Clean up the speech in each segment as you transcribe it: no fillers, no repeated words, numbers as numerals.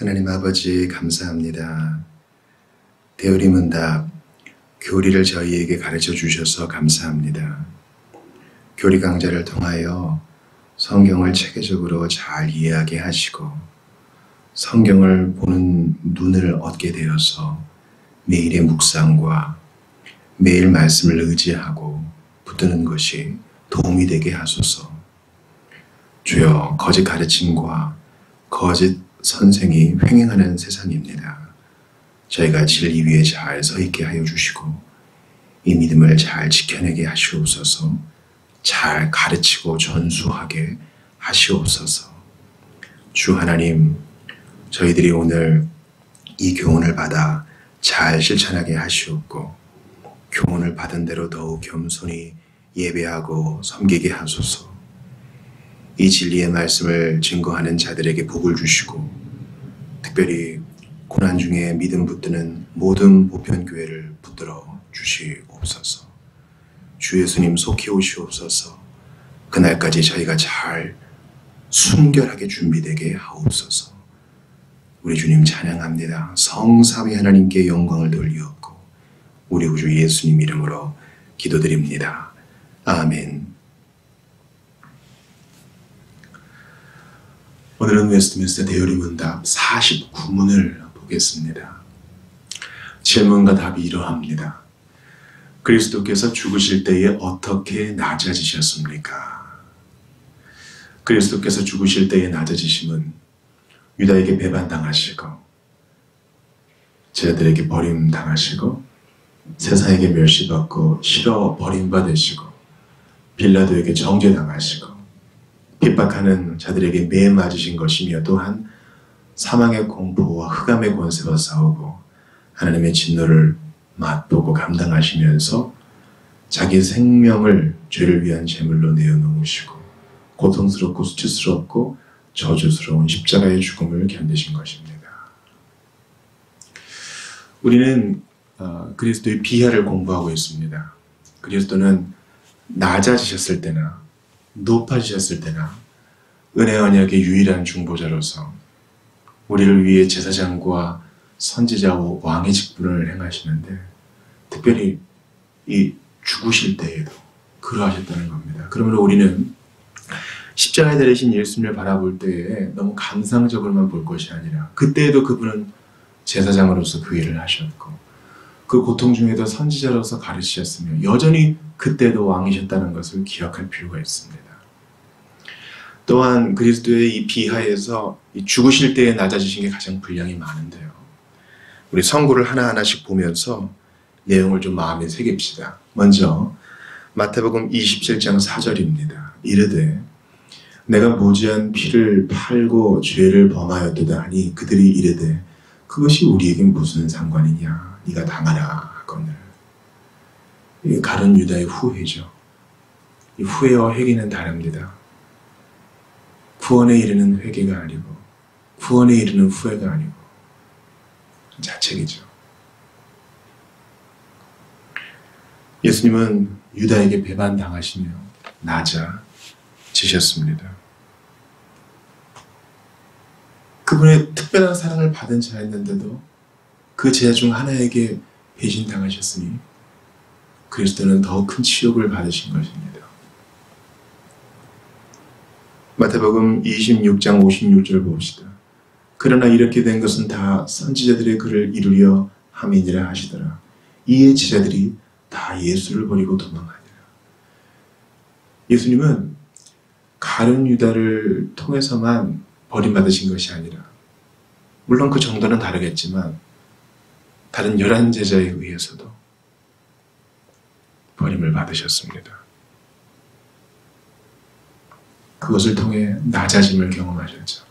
하나님 아버지 감사합니다. 대우리 문답 교리를 저희에게 가르쳐 주셔서 감사합니다. 교리 강좌를 통하여 성경을 체계적으로 잘 이해하게 하시고 성경을 보는 눈을 얻게 되어서 매일의 묵상과 매일 말씀을 의지하고 붙드는 것이 도움이 되게 하소서. 주여, 거짓 가르침과 거짓 선생이 횡행하는 세상입니다. 저희가 진리 위에 잘 서 있게 하여 주시고 이 믿음을 잘 지켜내게 하시옵소서. 잘 가르치고 전수하게 하시옵소서. 주 하나님, 저희들이 오늘 이 교훈을 받아 잘 실천하게 하시옵고 교훈을 받은 대로 더욱 겸손히 예배하고 섬기게 하소서. 이 진리의 말씀을 증거하는 자들에게 복을 주시고 특별히 고난 중에 믿음 붙드는 모든 보편교회를 붙들어 주시옵소서. 주 예수님 속히 오시옵소서. 그날까지 저희가 잘 순결하게 준비되게 하옵소서. 우리 주님 찬양합니다. 성삼위 하나님께 영광을 돌리옵고 우리 구주 예수님 이름으로 기도드립니다. 아멘. 오늘은 웨스트민스터 대요리 문답 49문을 보겠습니다. 질문과 답이 이러합니다. 그리스도께서 죽으실 때에 어떻게 낮아지셨습니까? 그리스도께서 죽으실 때의 낮아지심은 유다에게 배반당하시고 제자들에게 버림당하시고 세상에게 멸시받고 실어 버림받으시고 빌라도에게 정죄당하시고 핍박하는 자들에게 매 맞으신 것이며 또한 사망의 공포와 흑암의 권세와 싸우고 하나님의 진노를 맛보고 감당하시면서 자기 생명을 죄를 위한 제물로 내어놓으시고 고통스럽고 수치스럽고 저주스러운 십자가의 죽음을 견디신 것입니다. 우리는 그리스도의 비하를 공부하고 있습니다. 그리스도는 낮아지셨을 때나 높아지셨을 때나 은혜 언약의 유일한 중보자로서 우리를 위해 제사장과 선지자와 왕의 직분을 행하시는데 특별히 이 죽으실 때에도 그러하셨다는 겁니다. 그러므로 우리는 십자가에 달리신 예수님을 바라볼 때에 너무 감상적으로만 볼 것이 아니라 그때에도 그분은 제사장으로서 그 일을 하셨고 그 고통 중에도 선지자로서 가르치셨으며 여전히 그때도 왕이셨다는 것을 기억할 필요가 있습니다. 또한 그리스도의 이 비하에서 이 죽으실 때에 낮아지신 게 가장 분량이 많은데요. 우리 성구를 하나하나씩 보면서 내용을 좀 마음에 새깁시다. 먼저 마태복음 27장 4절입니다. 이르되 내가 무지한 피를 팔고 죄를 범하였도다 하니 그들이 이르되 그것이 우리에겐 무슨 상관이냐 네가 당하라 하거늘. 이게 가룟 유다의 후회죠. 이 후회와 회개는 다릅니다. 구원에 이르는 회개가 아니고 구원에 이르는 후회가 아니고 자책이죠. 예수님은 유다에게 배반당하시며 낮아지셨습니다. 그분의 특별한 사랑을 받은 자였는데도 그 제자 중 하나에게 배신당하셨으니 그리스도는 더 큰 치욕을 받으신 것입니다. 마태복음 26장 56절 봅시다. 그러나 이렇게 된 것은 다 선지자들의 글을 이루려 함이니라 하시더라. 이에 제자들이 다 예수를 버리고 도망하니라. 예수님은 가룟 유다를 통해서만 버림받으신 것이 아니라 물론 그 정도는 다르겠지만 다른 11제자에 의해서도 버림을 받으셨습니다. 그것을 통해 낮아짐을 경험하셨죠.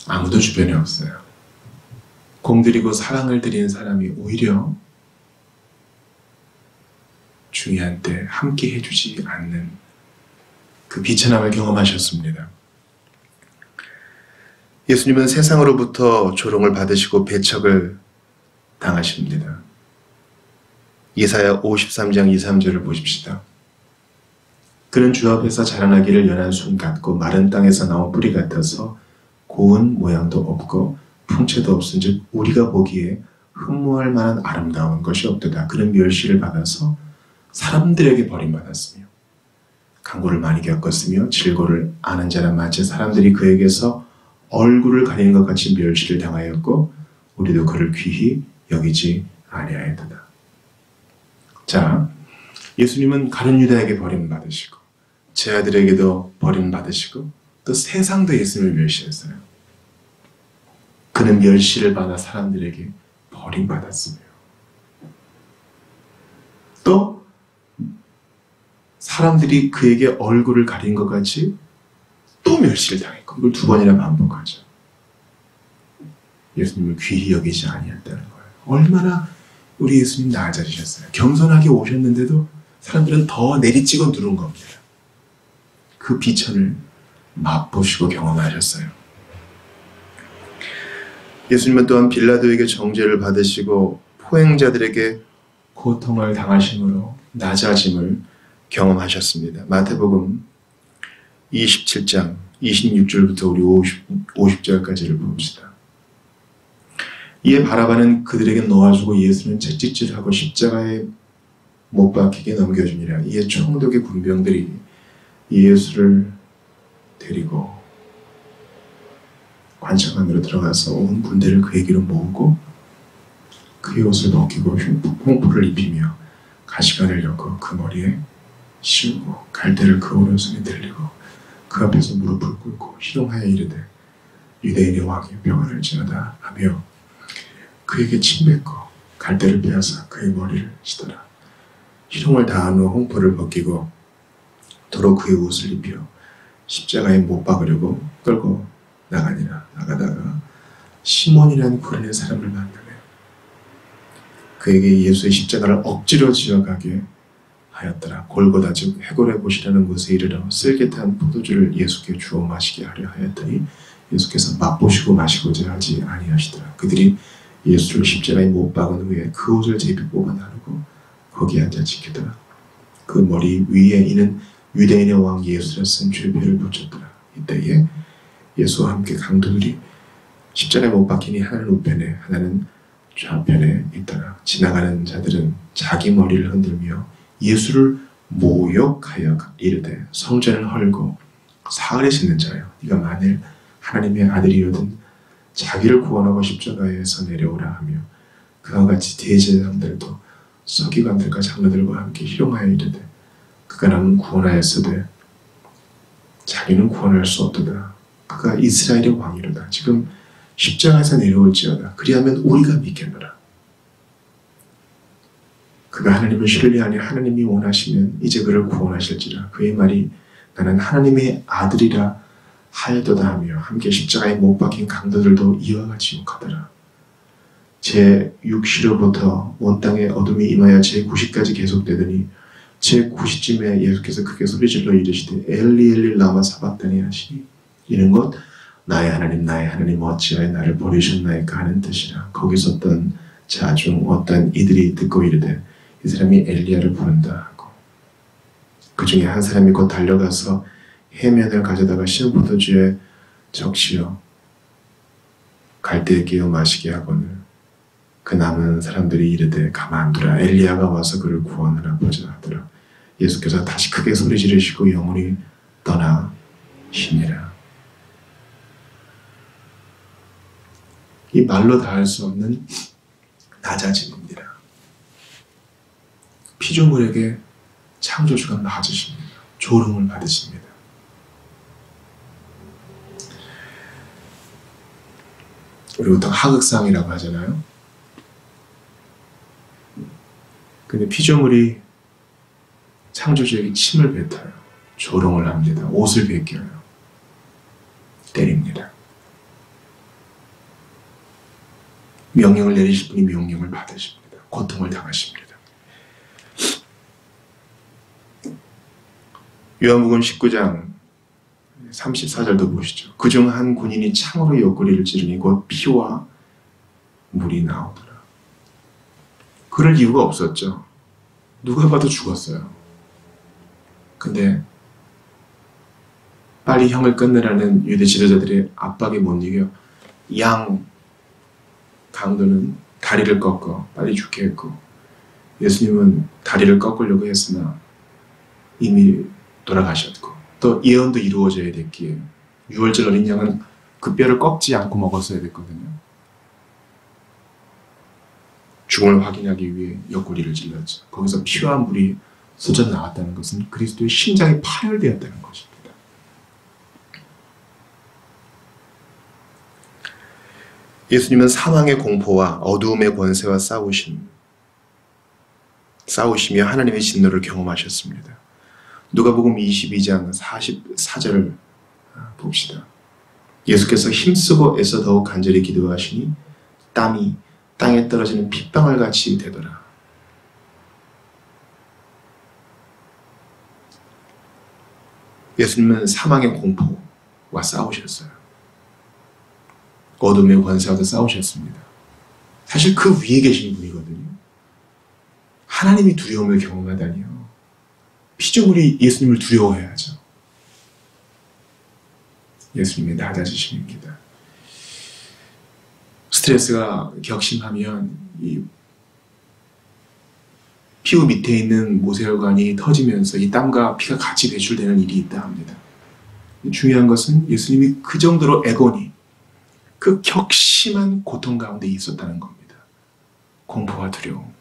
아무도 주변에 없어요. 공들이고 사랑을 드린 사람이 오히려 중요한 때 함께 해주지 않는 그 비천함을 경험하셨습니다. 예수님은 세상으로부터 조롱을 받으시고 배척을 당하십니다. 예사야 53장 2, 3절을 보십시다. 그는 주 앞에서 자라나기를 연한 순 같고 마른 땅에서 나온 뿌리 같아서 고운 모양도 없고 풍채도 없은즉 우리가 보기에 흠모할 만한 아름다운 것이 없도다. 그는 멸시를 받아서 사람들에게 버림받았으며 강고를 많이 겪었으며 질고를 아는 자는 마치 사람들이 그에게서 얼굴을 가리는 것 같이 멸시를 당하였고 우리도 그를 귀히 여기지 아니하였도다. 자, 예수님은 가룟 유다에게 버림받으시고 제 아들에게도 버림받으시고 또 세상도 예수님을 멸시했어요. 그는 멸시를 받아 사람들에게 버림받았으며 또 사람들이 그에게 얼굴을 가린 것 같이 또 멸시를 당했고 그걸 두 번이나 반복하죠. 예수님을 귀히 여기지 아니했다는 거예요. 얼마나 우리 예수님 낮아지셨어요. 겸손하게 오셨는데도 사람들은 더 내리찍어 누른 겁니다. 그 비천을 맛보시고 경험하셨어요. 예수님은 또한 빌라도에게 정죄를 받으시고 포행자들에게 고통을 당하심으로 낮아짐을 경험하셨습니다. 마태복음 27장 26절부터 우리 50절까지를 봅시다. 이에 바라바는 그들에게 놓아주고 예수는 채찍질하고 십자가에 못 박히게 넘겨주니라. 이에 총독의 군병들이 예수를 데리고 관찰관으로 들어가서 온 군대를 그에게로 모으고 그의 옷을 벗기고 홍포를 입히며 가시관을 엮어 그 머리에 씌우고 갈대를 그 오른손에 들리고 그 앞에서 무릎을 꿇고 희롱하여 이르되 유대인의 왕이 평안을지어다 하며 그에게 침뱉고 갈대를 빼앗아 그의 머리를 치더라. 희롱을 다한 후 홍포를 벗기고 도로 그의 옷을 입혀 십자가에 못 박으려고 끌고 나가다가 시몬이라는 구레네 사람을 만나며 그에게 예수의 십자가를 억지로 지어가게 하였더라. 골고다 즉 해골의 곳이라는 곳에 이르러 쓸개탄 포도주를 예수께 주어 마시게 하려 하였더니 예수께서 맛보시고 마시고자 하지 아니하시더라. 그들이 예수를 십자가에 못 박은 후에 그 옷을 제비 뽑아 나누고 거기에 앉아 지키더라. 그 머리 위에 이는 유대인의 왕 예수라 쓴 죄표를 붙였더라. 이때에 예수와 함께 강도들이 십자가에 못 박히니 하나는 우편에 하나는 좌편에 있더라. 지나가는 자들은 자기 머리를 흔들며 예수를 모욕하여 이르되 성전을 헐고 사흘에 씻는 자여 네가 만일 하나님의 아들이거든 자기를 구원하고 십자가에서 내려오라 하며 그와 같이 대제사장들도 서기관들과 장로들과 함께 희롱하여 이르되 그가 남은 구원하였으되 자기는 구원할 수 없도다. 그가 이스라엘의 왕이로다. 지금 십자가에서 내려올지어다. 그리하면 우리가 믿겠노라. 그가 하나님을 신뢰하니 하나님이 원하시면 이제 그를 구원하실지라. 그의 말이 나는 하나님의 아들이라 하였도다 하며 함께 십자가에 못 박힌 강도들도 이와 같이 욕하더라. 제6시로부터 온 땅에 어둠이 임하여 제9시까지 계속되더니 제9시쯤에 예수께서 크게 소리질러 이르시되 엘리 엘리 라마 사박다니 하시니 이는 곧 나의 하나님 어찌하여 나를 버리셨나이까 하는 뜻이라. 거기서 어떤 자 중 어떤 이들이 듣고 이르되 이 사람이 엘리야를 부른다 하고 그 중에 한 사람이 곧 달려가서 해면을 가져다가 신 포도주에 적시어 갈대에 끼어 마시게 하거늘 그 남은 사람들이 이르되 가만두라 엘리야가 와서 그를 구원하라 보자 하더라. 예수께서 다시 크게 소리 지르시고 영혼이 떠나시니라. 이 말로 다 할 수 없는 낮아짐입니다. 피조물에게 창조주가 낮으십니다. 조롱을 받으십니다. 우리 보통 하극상이라고 하잖아요. 근데 피조물이 창조주에게 침을 뱉어요. 조롱을 합니다. 옷을 벗겨요. 때립니다. 명령을 내리실 분이 명령을 받으십니다. 고통을 당하십니다. 요한복음 19장 34절도 보시죠. 그중 한 군인이 창으로 옆구리를 찌르니 곧 피와 물이 나오더라. 그럴 이유가 없었죠. 누가 봐도 죽었어요. 근데 빨리 형을 끝내라는 유대 지도자들의 압박에 못 이겨 양 강도는 다리를 꺾어 빨리 죽게 했고, 예수님은 다리를 꺾으려고 했으나 이미 돌아가셨고, 또 예언도 이루어져야 됐기에 유월절 어린 양은 그 뼈를 꺾지 않고 먹었어야 됐거든요. 죽음을 확인하기 위해 옆구리를 찔렀죠. 거기서 피와 물이 쏟아 나왔다는 것은 그리스도의 심장이 파열되었다는 것입니다. 예수님은 사망의 공포와 어두움의 권세와 싸우시며 하나님의 진노를 경험하셨습니다. 누가복음 22장 44절을 봅시다. 예수께서 힘쓰고 애써 더욱 간절히 기도하시니 땀이 땅에 떨어지는 핏방울 같이 되더라. 예수님은 사망의 공포와 싸우셨어요. 어둠의 권세와도 싸우셨습니다. 사실 그 위에 계신 분이거든요. 하나님이 두려움을 경험하다니요. 피조물이 예수님을 두려워해야죠. 예수님의 낮아지심입니다. 스트레스가 격심하면 이 피부 밑에 있는 모세혈관이 터지면서 이 땀과 피가 같이 배출되는 일이 있다 합니다. 중요한 것은 예수님이 그 정도로 애고니, 그 격심한 고통 가운데 있었다는 겁니다. 공포와 두려움.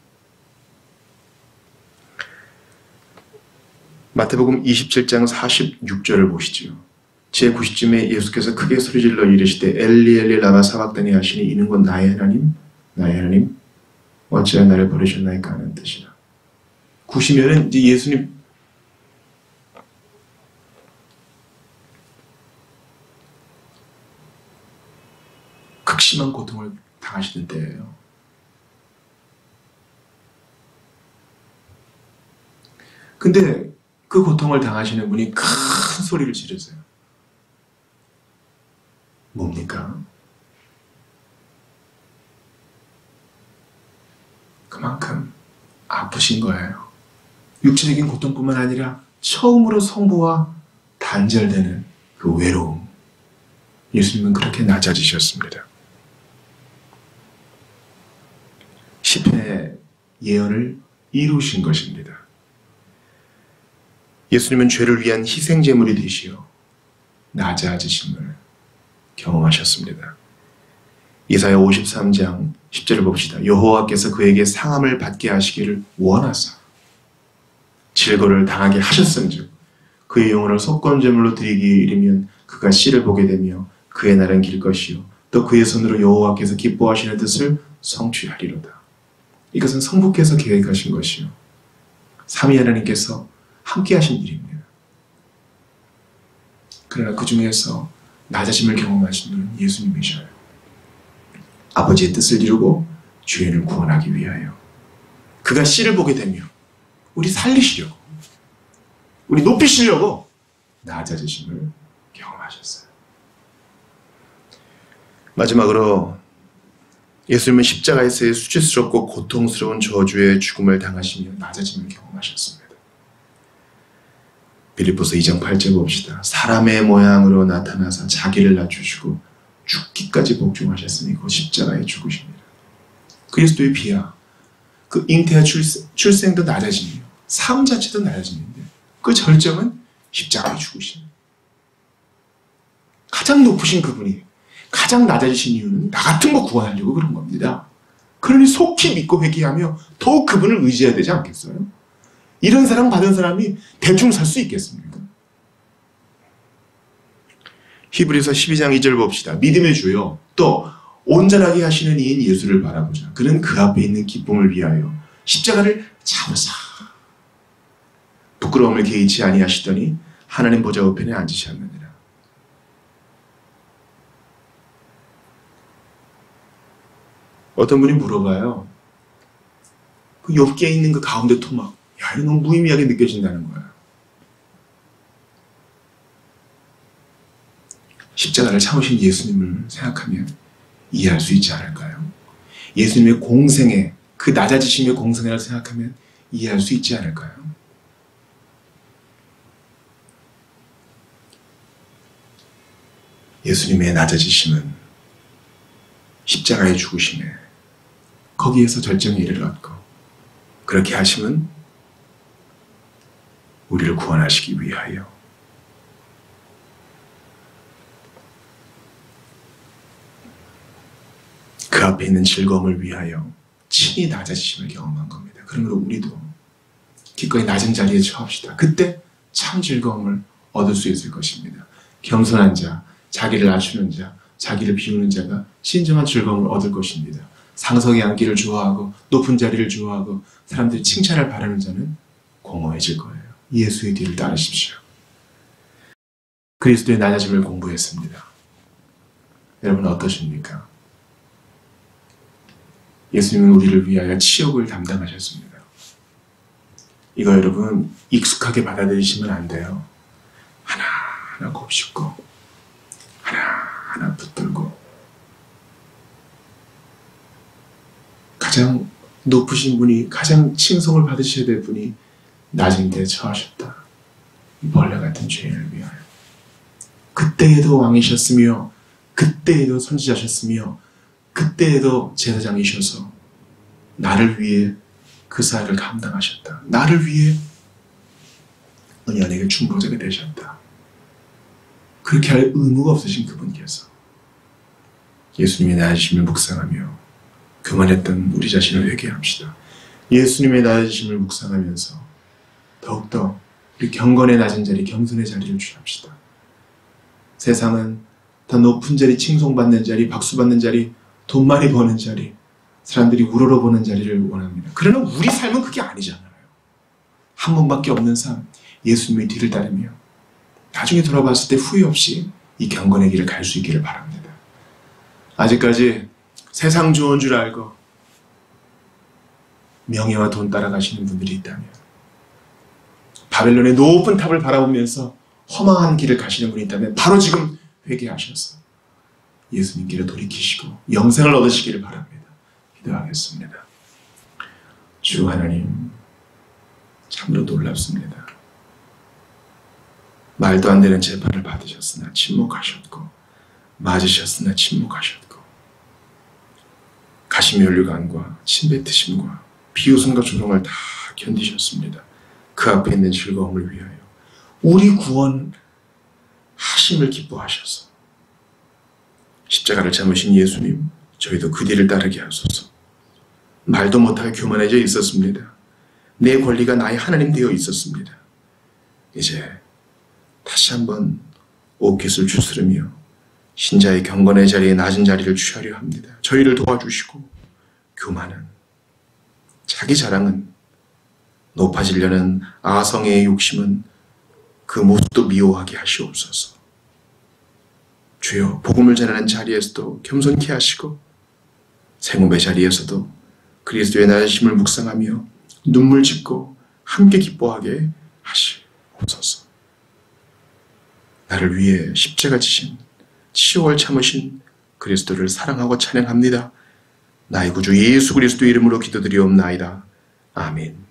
마태복음 27장 46절을 보시죠. 제90쯤에 예수께서 크게 소리질러 이르시되 엘리 엘리 라마 사박다니 하시니 이는 곧 나의 하나님 나의 하나님 어찌하여 나를 버리셨나이까 하는 뜻이라. 90년은 이제 예수님 극심한 고통을 당하시는 때예요. 근데 그 고통을 당하시는 분이 큰 소리를 지르세요. 뭡니까? 그만큼 아프신 거예요. 육체적인 고통뿐만 아니라 처음으로 성부와 단절되는 그 외로움. 예수님은 그렇게 낮아지셨습니다. 시편의 예언을 이루신 것입니다. 예수님은 죄를 위한 희생제물이 되시어 낮아지심을 경험하셨습니다. 이사야 53장 10절을 봅시다. 여호와께서 그에게 상함을 받게 하시기를 원하사 질거를 당하게 하셨은즉 그의 영혼을 속건제물로 드리기에 이르면 그가 씨를 보게 되며 그의 날은 길 것이요 또 그의 손으로 여호와께서 기뻐하시는 뜻을 성취하리로다. 이것은 성부께서 계획하신 것이요 삼위 하나님께서 함께 하신 일입니다. 그러나 그 중에서 낮아짐을 경험하신 분은 예수님이셔요. 아버지의 뜻을 이루고 죄인을 구원하기 위하여 그가 씨를 보게 되며 우리 살리시려고, 우리 높이시려고 낮아지심을 경험하셨어요. 마지막으로 예수님은 십자가에서의 수치스럽고 고통스러운 저주의 죽음을 당하시며 낮아짐을 경험하셨습니다. 빌립보서 2장 8절 봅시다. 사람의 모양으로 나타나서 자기를 낮추시고 죽기까지 복종하셨으니 곧 십자가에 죽으십니다. 그리스도의 비하, 그 잉태와 출생도 낮아짐이요 삶 자체도 낮아짐인데 그 절정은 십자가에 죽으십니다. 가장 높으신 그분이 가장 낮아지신 이유는 나 같은 거 구원하려고 그런 겁니다. 그러니 속히 믿고 회개하며 더욱 그분을 의지해야 되지 않겠어요? 이런 사랑 받은 사람이 대충 살 수 있겠습니까? 히브리서 12장 2절 봅시다. 믿음의 주요 또 온전하게 하시는 이인 예수를 바라보자. 그는 그 앞에 있는 기쁨을 위하여 십자가를 참으사 부끄러움을 개의치 아니하시더니 하나님 보좌 우편에 앉으셨느니라. 어떤 분이 물어봐요. 그 욥기에 있는 그 가운데 토막, 야, 이거 너무 무의미하게 느껴진다는 거야. 십자가를 참으신 예수님을 생각하면 이해할 수 있지 않을까요? 예수님의 공생애, 그 낮아지심의 공생애를 생각하면 이해할 수 있지 않을까요? 예수님의 낮아지심은 십자가의 죽으심에 거기에서 절정에 이르렀고, 그렇게 하심은 우리를 구원하시기 위하여 그 앞에 있는 즐거움을 위하여 친히 낮아지심을 경험한 겁니다. 그러므로 우리도 기꺼이 낮은 자리에 처합시다. 그때 참 즐거움을 얻을 수 있을 것입니다. 겸손한 자, 자기를 낮추는 자, 자기를 비우는 자가 진정한 즐거움을 얻을 것입니다. 상석에 앉기를 좋아하고 높은 자리를 좋아하고 사람들이 칭찬을 바라는 자는 공허해질 거예요. 예수의 뒤를 따르십시오. 그리스도의 낮아짐을 공부했습니다. 여러분 어떠십니까? 예수님은 우리를 위하여 치욕을 담당하셨습니다. 이거 여러분 익숙하게 받아들이시면 안 돼요. 하나하나 곱씹고 하나하나 붙들고 가장 높으신 분이, 가장 칭송을 받으셔야 될 분이 낮은 데 처하셨다. 이 벌레 같은 죄인을 위하여. 그때에도 왕이셨으며 그때에도 선지자셨으며 그때에도 제사장이셔서 나를 위해 그 사역을 감당하셨다. 나를 위해 언약의 중보자가 되셨다. 그렇게 할 의무가 없으신 그분께서 예수님의 낮으심을 묵상하며 교만했던 우리 자신을 회개합시다. 예수님의 낮으심을 묵상하면서 더욱더 우리 경건의 낮은 자리, 겸손의 자리를 취합시다. 세상은 더 높은 자리, 칭송받는 자리, 박수받는 자리, 돈 많이 버는 자리, 사람들이 우러러보는 자리를 원합니다. 그러나 우리 삶은 그게 아니잖아요. 한 번밖에 없는 삶, 예수님의 뒤를 따르며 나중에 돌아봤을 때 후회 없이 이 경건의 길을 갈 수 있기를 바랍니다. 아직까지 세상 좋은 줄 알고 명예와 돈 따라가시는 분들이 있다면, 바벨론의 높은 탑을 바라보면서 허망한 길을 가시는 분이 있다면 바로 지금 회개하셔서 예수님께로 돌이키시고 영생을 얻으시기를 바랍니다. 기도하겠습니다. 주 하나님, 참으로 놀랍습니다. 말도 안 되는 재판을 받으셨으나 침묵하셨고, 맞으셨으나 침묵하셨고, 가시면류관과 침뱉으심과 비웃음과 조롱을 다 견디셨습니다. 그 앞에 있는 즐거움을 위하여 우리 구원 하심을 기뻐하셔서 십자가를 참으신 예수님, 저희도 그 뒤를 따르게 하소서. 말도 못하게 교만해져 있었습니다. 내 권리가 나의 하나님 되어 있었습니다. 이제 다시 한번 옷깃을 추스르며 신자의 경건의 자리에 낮은 자리를 취하려 합니다. 저희를 도와주시고, 교만은, 자기 자랑은, 높아지려는 아성의 욕심은 그 모습도 미워하게 하시옵소서. 주여, 복음을 전하는 자리에서도 겸손케 하시고 생업의 자리에서도 그리스도의 낮으심을 묵상하며 눈물 짓고 함께 기뻐하게 하시옵소서. 나를 위해 십자가 지신, 치욕을 참으신 그리스도를 사랑하고 찬양합니다. 나의 구주 예수 그리스도의 이름으로 기도드리옵나이다. 아멘.